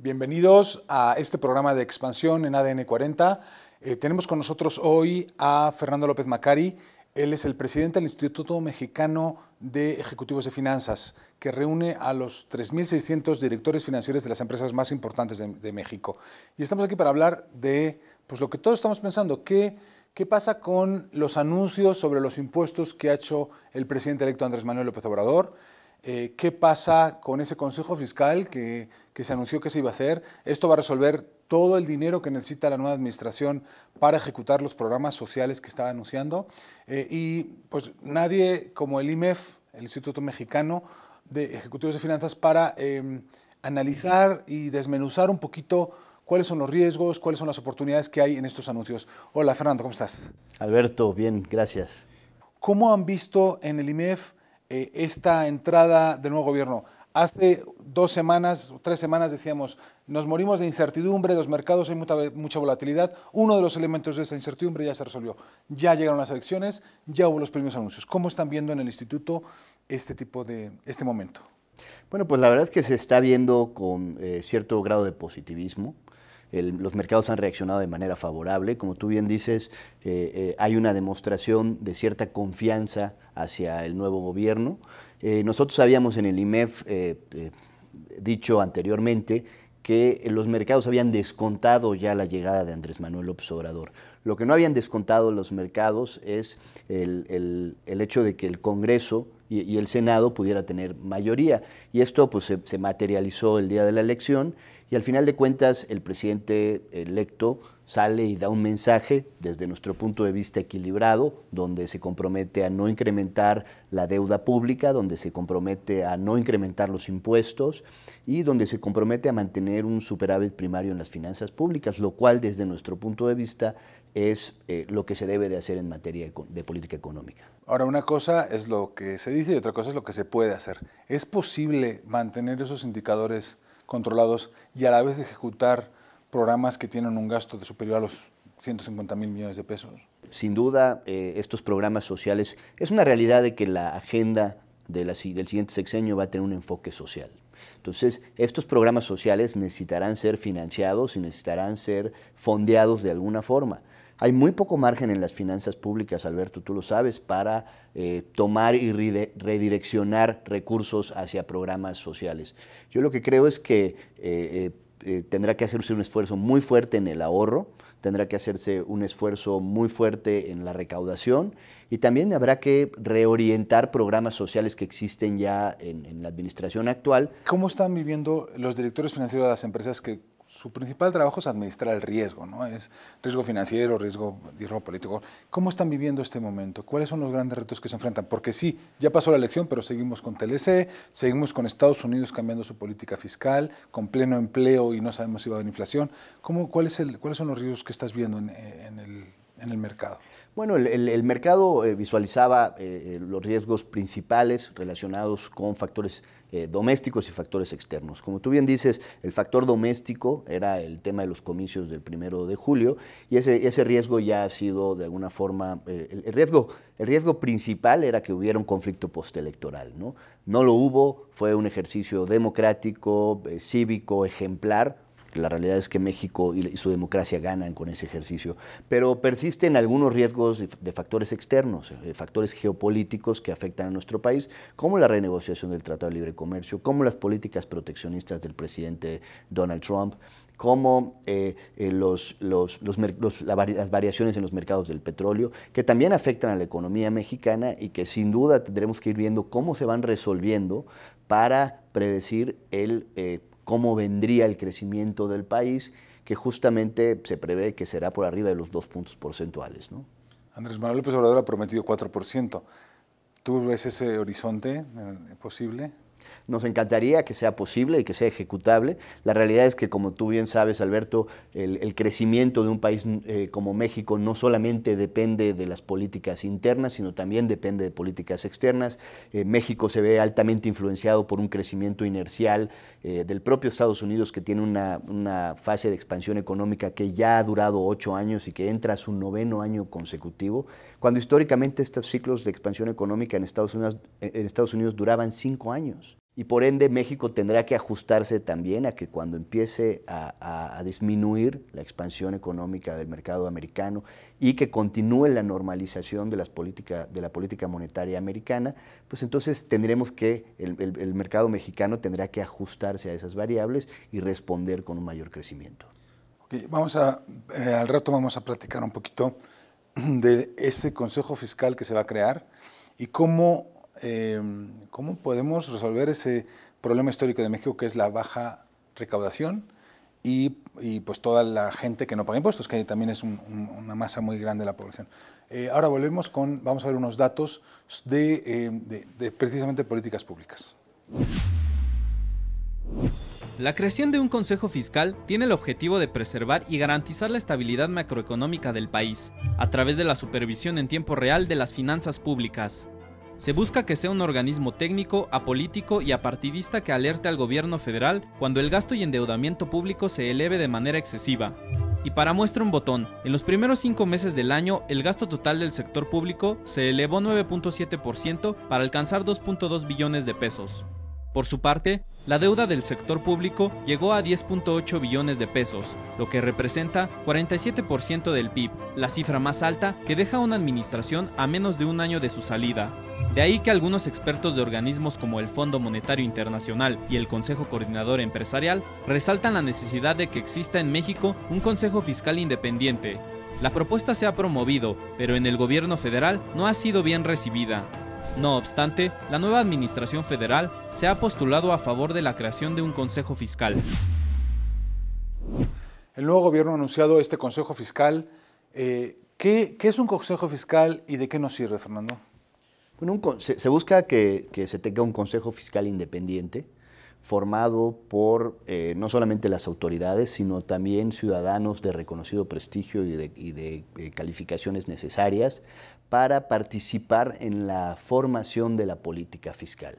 Bienvenidos a este programa de expansión en ADN 40. Tenemos con nosotros hoy a Fernando López Macari. Él es el presidente del Instituto Mexicano de Ejecutivos de Finanzas, que reúne a los 3.600 directores financieros de las empresas más importantes de México. Y estamos aquí para hablar de lo que todos estamos pensando. ¿Qué pasa con los anuncios sobre los impuestos que ha hecho el presidente electo Andrés Manuel López Obrador? ¿Qué pasa con ese consejo fiscal que se anunció que se iba a hacer? Esto va a resolver todo el dinero que necesita la nueva administración para ejecutar los programas sociales que estaba anunciando. Y pues nadie como el IMEF, el Instituto Mexicano de Ejecutivos de Finanzas, para analizar y desmenuzar un poquito cuáles son los riesgos, cuáles son las oportunidades que hay en estos anuncios. Hola, Fernando, ¿cómo estás? Alberto, bien, gracias. ¿Cómo han visto en el IMEF esta entrada del nuevo gobierno? Hace 2 semanas, 3 semanas decíamos, nos morimos de incertidumbre, los mercados hay mucha volatilidad. Uno de los elementos de esa incertidumbre ya se resolvió. Ya llegaron las elecciones, ya hubo los primeros anuncios. ¿Cómo están viendo en el instituto este momento? Bueno, pues la verdad es que se está viendo con cierto grado de positivismo. Los mercados han reaccionado de manera favorable. Como tú bien dices, hay una demostración de cierta confianza hacia el nuevo gobierno. Nosotros habíamos en el IMEF dicho anteriormente que los mercados habían descontado ya la llegada de Andrés Manuel López Obrador. Lo que no habían descontado los mercados es el hecho de que el Congreso y el Senado pudiera tener mayoría. Y esto pues, se materializó el día de la elección y al final de cuentas el presidente electo sale y da un mensaje desde nuestro punto de vista equilibrado, donde se compromete a no incrementar la deuda pública, donde se compromete a no incrementar los impuestos y donde se compromete a mantener un superávit primario en las finanzas públicas, lo cual desde nuestro punto de vista es lo que se debe de hacer en materia de política económica. Ahora, una cosa es lo que se dice y otra cosa es lo que se puede hacer. ¿Es posible mantener esos indicadores controlados y a la vez ejecutar programas que tienen un gasto superior a los 150,000 millones de pesos? Sin duda, estos programas sociales, es una realidad de que la agenda del siguiente sexenio va a tener un enfoque social. Entonces, estos programas sociales necesitarán ser financiados y necesitarán ser fondeados de alguna forma. Hay muy poco margen en las finanzas públicas, Alberto, tú lo sabes, para tomar y redireccionar recursos hacia programas sociales. Yo lo que creo es que tendrá que hacerse un esfuerzo muy fuerte en el ahorro, tendrá que hacerse un esfuerzo muy fuerte en la recaudación y también habrá que reorientar programas sociales que existen ya en la administración actual. ¿Cómo están viviendo los directores financieros de las empresas que su principal trabajo es administrar el riesgo, ¿no? Es riesgo financiero, riesgo político? ¿Cómo están viviendo este momento? ¿Cuáles son los grandes retos que se enfrentan? Porque sí, ya pasó la elección, pero seguimos con TLC, seguimos con Estados Unidos cambiando su política fiscal, con pleno empleo y no sabemos si va a haber inflación. ¿Cuáles son los riesgos que estás viendo en el mercado? Bueno, el mercado visualizaba los riesgos principales relacionados con factores domésticos y factores externos. Como tú bien dices, el factor doméstico era el tema de los comicios del 1 de julio y ese riesgo ya ha sido de alguna forma, el riesgo principal era que hubiera un conflicto postelectoral, ¿no? No lo hubo, fue un ejercicio democrático, cívico, ejemplar. La realidad es que México y su democracia ganan con ese ejercicio, pero persisten algunos riesgos de factores externos, factores geopolíticos que afectan a nuestro país, como la renegociación del Tratado de Libre Comercio, como las políticas proteccionistas del presidente Donald Trump, como las variaciones en los mercados del petróleo, que también afectan a la economía mexicana y que sin duda tendremos que ir viendo cómo se van resolviendo para predecir cómo vendría el crecimiento del país, que justamente se prevé que será por arriba de los 2 puntos porcentuales, ¿no? Andrés Manuel López Obrador ha prometido 4%. ¿Tú ves ese horizonte posible? Nos encantaría que sea posible y que sea ejecutable. La realidad es que, como tú bien sabes, Alberto, el crecimiento de un país como México no solamente depende de las políticas internas, sino también depende de políticas externas. México se ve altamente influenciado por un crecimiento inercial del propio Estados Unidos, que tiene una fase de expansión económica que ya ha durado 8 años y que entra a su 9º año consecutivo, cuando históricamente estos ciclos de expansión económica en Estados Unidos duraban 5 años. y por ende México tendrá que ajustarse también a que cuando empiece a disminuir la expansión económica del mercado americano y que continúe la normalización de la política monetaria americana, pues entonces tendremos que, el mercado mexicano tendrá que ajustarse a esas variables y responder con un mayor crecimiento. Okay, al rato vamos a platicar un poquito de ese Consejo Fiscal que se va a crear y cómo podemos resolver ese problema histórico de México, que es la baja recaudación y pues toda la gente que no paga impuestos, que también es una masa muy grande de la población. Ahora vamos a ver unos datos de precisamente políticas públicas. La creación de un Consejo Fiscal tiene el objetivo de preservar y garantizar la estabilidad macroeconómica del país, a través de la supervisión en tiempo real de las finanzas públicas. Se busca que sea un organismo técnico, apolítico y apartidista que alerte al gobierno federal cuando el gasto y endeudamiento público se eleve de manera excesiva. Y para muestra un botón, en los primeros 5 meses del año, el gasto total del sector público se elevó 9.7% para alcanzar 2.2 billones de pesos. Por su parte, la deuda del sector público llegó a 10.8 billones de pesos, lo que representa 47% del PIB, la cifra más alta que deja una administración a menos de un año de su salida. De ahí que algunos expertos de organismos como el Fondo Monetario Internacional y el Consejo Coordinador Empresarial resaltan la necesidad de que exista en México un Consejo Fiscal independiente. La propuesta se ha promovido, pero en el gobierno federal no ha sido bien recibida. No obstante, la nueva administración federal se ha postulado a favor de la creación de un Consejo Fiscal. El nuevo gobierno ha anunciado este Consejo Fiscal. ¿Qué es un Consejo Fiscal y de qué nos sirve, Fernando? Bueno, se busca que se tenga un Consejo Fiscal independiente, formado por no solamente las autoridades, sino también ciudadanos de reconocido prestigio y de calificaciones necesarias para participar en la formación de la política fiscal,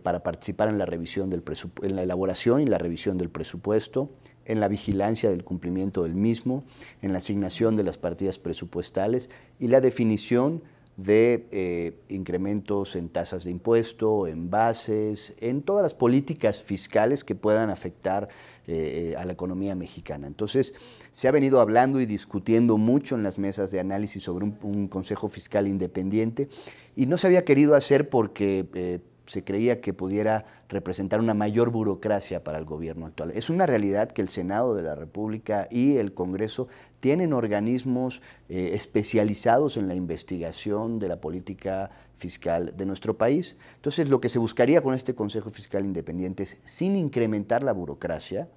para participar en la en la elaboración y la revisión del presupuesto, en la vigilancia del cumplimiento del mismo, en la asignación de las partidas presupuestales y la definición de incrementos en tasas de impuesto, en bases, en todas las políticas fiscales que puedan afectar a la economía mexicana. Entonces, se ha venido hablando y discutiendo mucho en las mesas de análisis sobre un Consejo Fiscal independiente y no se había querido hacer porque se creía que pudiera representar una mayor burocracia para el gobierno actual. Es una realidad que el Senado de la República y el Congreso tienen organismos especializados en la investigación de la política fiscal de nuestro país. Entonces, lo que se buscaría con este Consejo Fiscal Independiente es, sin incrementar la burocracia,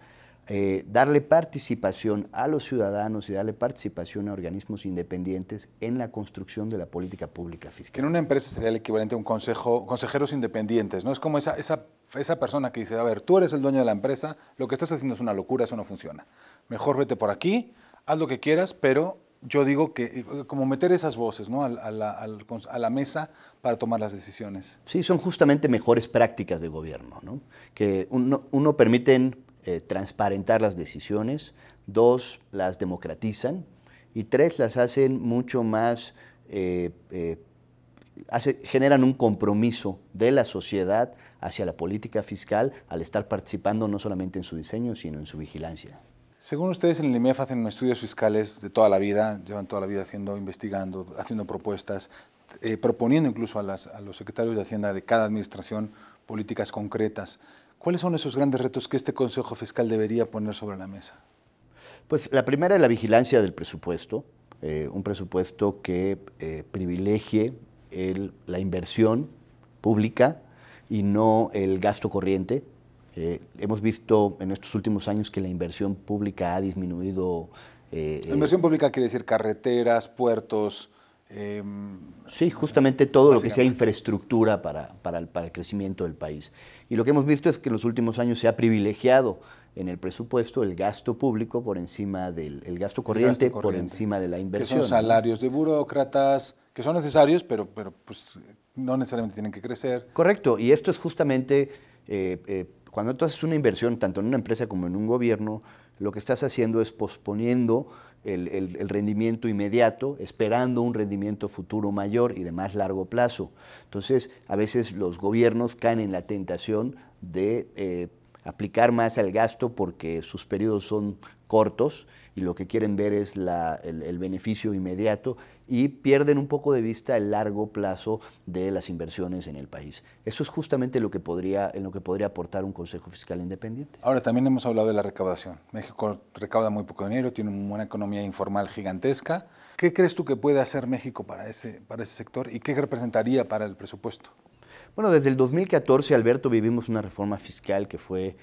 darle participación a los ciudadanos y darle participación a organismos independientes en la construcción de la política pública fiscal. Que en una empresa sería el equivalente a un consejeros independientes, ¿no? Es como esa persona que dice, a ver, tú eres el dueño de la empresa, lo que estás haciendo es una locura, eso no funciona. Mejor vete por aquí, haz lo que quieras, pero yo digo que como meter esas voces, ¿no?, a la mesa para tomar las decisiones. Sí, son justamente mejores prácticas de gobierno, ¿no? Que uno permiten transparentar las decisiones, 2, las democratizan y 3, las hacen mucho más, generan un compromiso de la sociedad hacia la política fiscal al estar participando no solamente en su diseño, sino en su vigilancia. Según ustedes en el IMEF hacen estudios fiscales de toda la vida, llevan toda la vida investigando, haciendo propuestas, proponiendo incluso a los secretarios de Hacienda de cada administración políticas concretas. ¿Cuáles son esos grandes retos que este Consejo Fiscal debería poner sobre la mesa? Pues la primera es la vigilancia del presupuesto, un presupuesto que privilegie la inversión pública y no el gasto corriente. Hemos visto en estos últimos años que la inversión pública ha disminuido. La inversión pública quiere decir carreteras, puertos. Sí, justamente todo lo que sea infraestructura para el crecimiento del país. Y lo que hemos visto es que en los últimos años se ha privilegiado en el presupuesto el gasto público por encima del gasto corriente, por encima de la inversión. Que son salarios de burócratas, que son necesarios, pero pues no necesariamente tienen que crecer. Correcto, y esto es justamente, cuando tú haces una inversión, tanto en una empresa como en un gobierno, lo que estás haciendo es posponiendo el rendimiento inmediato, esperando un rendimiento futuro mayor y de más largo plazo. Entonces, a veces los gobiernos caen en la tentación de aplicar más al gasto porque sus periodos son cortos y lo que quieren ver es el beneficio inmediato y pierden un poco de vista el largo plazo de las inversiones en el país. Eso es justamente en lo que podría aportar un Consejo Fiscal Independiente. Ahora, también hemos hablado de la recaudación. México recauda muy poco dinero, tiene una economía informal gigantesca. ¿Qué crees tú que puede hacer México para ese sector y qué representaría para el presupuesto? Bueno, desde el 2014, Alberto, vivimos una reforma fiscal que fue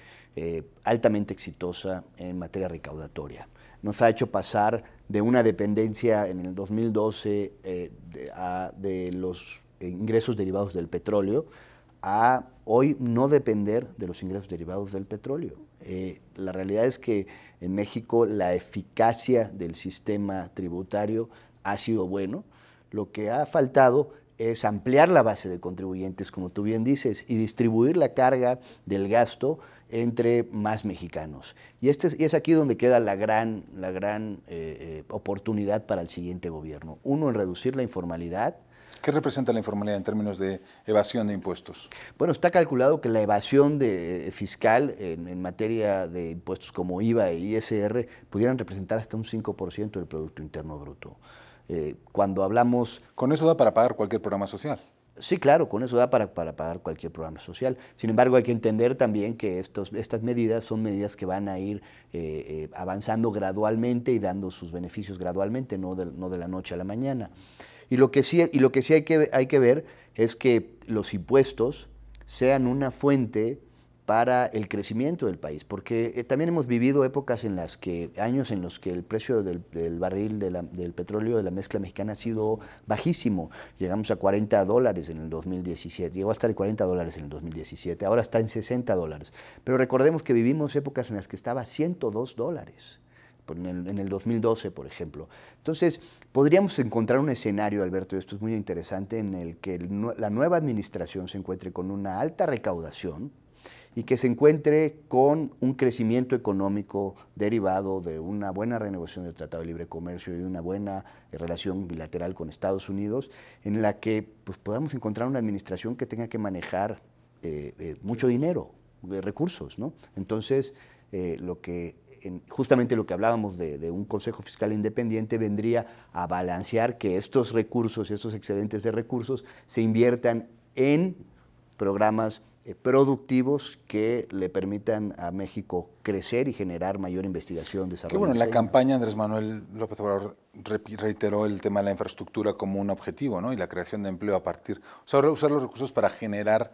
altamente exitosa en materia recaudatoria. Nos ha hecho pasar de una dependencia en el 2012 de los ingresos derivados del petróleo a hoy no depender de los ingresos derivados del petróleo. La realidad es que en México la eficacia del sistema tributario ha sido bueno. Lo que ha faltado es ampliar la base de contribuyentes, como tú bien dices, y distribuir la carga del gasto entre más mexicanos. Y es aquí donde queda la gran oportunidad para el siguiente gobierno. Uno, en reducir la informalidad. ¿Qué representa la informalidad en términos de evasión de impuestos? Bueno, está calculado que la evasión fiscal en materia de impuestos como IVA e ISR pudieran representar hasta un 5% del Producto Interno Bruto. Cuando hablamos... ¿Con eso da para pagar cualquier programa social? Sí, claro, con eso da para pagar cualquier programa social. Sin embargo, hay que entender también que estas medidas son medidas que van a ir avanzando gradualmente y dando sus beneficios gradualmente, no de la noche a la mañana. Y lo que sí hay que ver es que los impuestos sean una fuente para el crecimiento del país, porque también hemos vivido épocas años en los que el precio del barril del petróleo de la mezcla mexicana ha sido bajísimo. Llegamos a $40 en el 2017, llegó a estar en $40 en el 2017, ahora está en $60. Pero recordemos que vivimos épocas en las que estaba a $102. En el 2012, por ejemplo. Entonces, podríamos encontrar un escenario, Alberto, y esto es muy interesante, en el que la nueva administración se encuentre con una alta recaudación y que se encuentre con un crecimiento económico derivado de una buena renegociación del Tratado de Libre Comercio y una buena relación bilateral con Estados Unidos, en la que pues, podamos encontrar una administración que tenga que manejar mucho dinero, recursos, ¿no? Entonces, justamente lo que hablábamos de un Consejo Fiscal Independiente vendría a balancear que estos recursos, estos excedentes de recursos, se inviertan en programas productivos que le permitan a México crecer y generar mayor investigación, desarrollo. Qué bueno, en la campaña Andrés Manuel López Obrador reiteró el tema de la infraestructura como un objetivo, ¿no? Y la creación de empleo a partir, o sea, usar los recursos para generar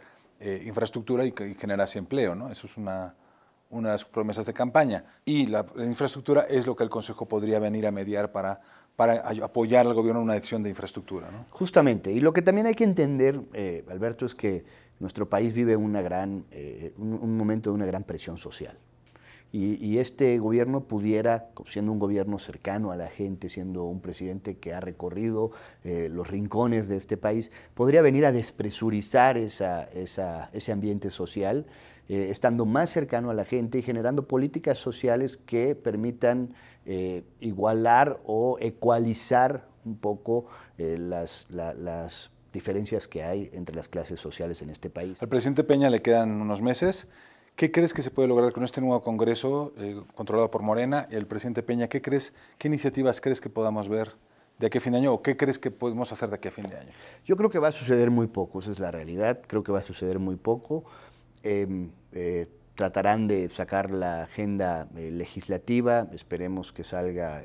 infraestructura y generar así empleo, ¿no? Eso es una de sus promesas de campaña. Y la infraestructura es lo que el Consejo podría venir a mediar para apoyar al gobierno en una decisión de infraestructura, ¿no? Justamente. Y lo que también hay que entender, Alberto, es que nuestro país vive un momento de una gran presión social. Y este gobierno pudiera, siendo un gobierno cercano a la gente, siendo un presidente que ha recorrido los rincones de este país, podría venir a despresurizar ese ambiente social, estando más cercano a la gente y generando políticas sociales que permitan igualar o ecualizar un poco las diferencias que hay entre las clases sociales en este país. Al presidente Peña le quedan unos meses. ¿Qué crees que se puede lograr con este nuevo Congreso controlado por Morena? Y el presidente Peña, ¿qué iniciativas crees que podamos ver de aquí a fin de año o qué crees que podemos hacer de aquí a fin de año? Yo creo que va a suceder muy poco, esa es la realidad. Creo que va a suceder muy poco. Tratarán de sacar la agenda legislativa, esperemos que salga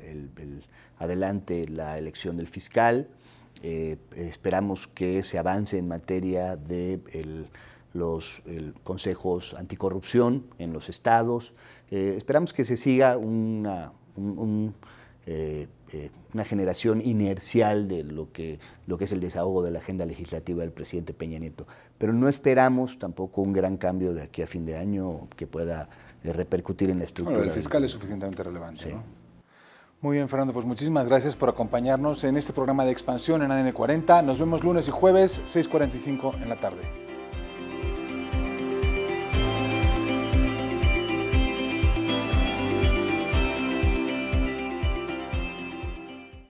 adelante la elección del fiscal, esperamos que se avance en materia de los consejos anticorrupción en los estados, esperamos que se siga una generación inercial de lo que es el desahogo de la agenda legislativa del presidente Peña Nieto. Pero no esperamos tampoco un gran cambio de aquí a fin de año que pueda repercutir en la estructura. Bueno, el fiscal es suficientemente relevante, sí, ¿no? Muy bien, Fernando, pues muchísimas gracias por acompañarnos en este programa de Expansión en ADN 40. Nos vemos lunes y jueves, 6:45 en la tarde.